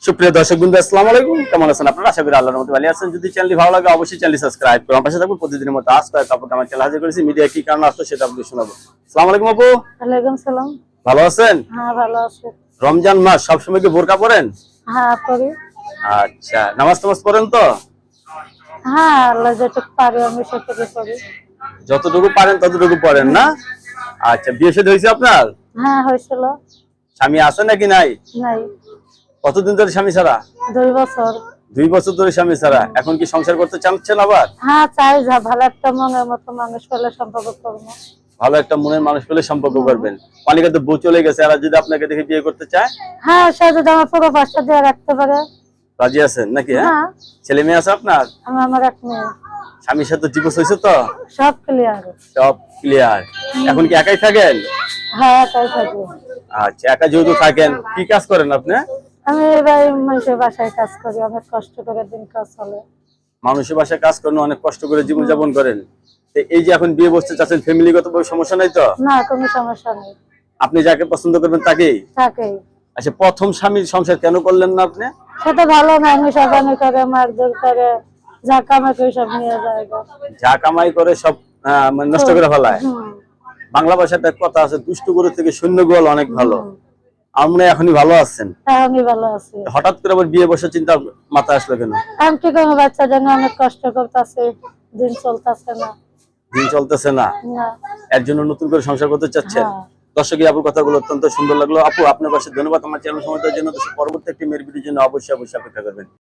সুপ্রিয় দর্শকবৃন্দ, আসসালামু আলাইকুম। কেমন আছেন আপনারা? আশা করি আল্লাহর রহমতে ভালো আছেন। যদি চ্যানেলটি ভালো লাগে অবশ্যই চ্যানেলটি সাবস্ক্রাইব করুন। পাশে থাকুন। প্রতিদিনের মতো আজ কয়েক আপু আমার চ্যানেল হাজির করেছি। মিডিয়া কি কারণে আসলো সেটা আপনাদের শোনাবো। আসসালামু আলাইকুম আপু। ওয়ালাইকুম সালাম। ভালো আছেন? হ্যাঁ, ভালো আছি। রমজান মাস সবসময় কি বোরকা পরেন? হ্যাঁ, করি। আচ্ছা, নামাজ টামাজ পড়েন তো? হ্যাঁ, আল্লাহ যেটুকু পারি আমি সেটুকু করি। যতটুকু পারেন ততটুকু পড়েন না? আচ্ছা, বিয়ে শাদী হয়েছে আপনার? হ্যাঁ, হয়েছিল। স্বামী আছে নাকি নাই? নাই। কতদিন ধরে স্বামী ছাড়া? 2 বছর। 2 বছর ধরে স্বামী ছাড়া। এখন কি সংসার করতে চাচ্ছেন আবার? হ্যাঁ, চাই যা ভালো একটা মনের মতো মানুষ পেলে সম্পর্ক করবো। ভালো একটা মনের মানুষ পেলে সম্পর্ক করবেন। অনেকে তো বউ চলে গেছে, আর যদি আপনাকে দেখে বিয়ে করতে চায়? হ্যাঁ, সে যদি আমার পুরো বাসা দিয়ে রাখতে পারে। রাজি আছেন নাকি? হ্যাঁ। ছেলে মেয়ে আছে আপনার? আমার এক মেয়ে। স্বামীর সাথে ডিভোর্স হয়েছে তো? সব ক্লিয়ার। সব ক্লিয়ার। এখন কি একাই থাকেন? হ্যাঁ, একাই থাকি। আচ্ছা, একা যেহেতু থাকেন, কি কাজ করেন আপনি? আমি এবার মানুষের বাসায় কাজ করি, অনেক কষ্ট করে দিন কাজ চলে। মানুষের বাসায় কাজ করেন, অনেক কষ্ট করে জীবনযাপন করেন। তো এই যে এখন বিয়ে বসতে চাচ্ছেন, ফ্যামিলিগত সমস্যা নাই তো? না, কোনো সমস্যা নেই। আপনি যাকে পছন্দ করবেন তাকেই? থাকেই। আচ্ছা, প্রথম স্বামীর সংসার কেন করলেন না আপনি? সেটা ভালো না, আমি সবানি করে মারধর করে যা কামে করে সব নিয়ে যায়। যা কামাই করে সব মানে নষ্ট করে ফেলায়। বাংলা ভাষাতে একটা কথা আছে, দুষ্ট গরু থেকে শূন্য গোয়াল অনেক ভালো। আমার মনে হয় এখনই ভালো আছেন। হ্যাঁ, আমি ভালো আছি। হঠাৎ করে আবার বিয়ে বসার চিন্তা মাথায় আসলো কেন? আমি কি করবো, বাচ্চা জন্য অনেক কষ্ট করতেছে, দিন চলতেছে না। দিন চলতেছে না, না। এর জন্য নতুন করে সংসার করতে চাচ্ছেন? হ্যাঁ। দর্শক, আপুর কথাগুলো অত্যন্ত সুন্দর লাগলো। আপু, আপনার কাছে ধন্যবাদ আমার চ্যানেল সময়ের জন্য। পরবর্তী একটি মেয়ের ভিডিওর জন্য অবশ্যই অপেক্ষা করবেন।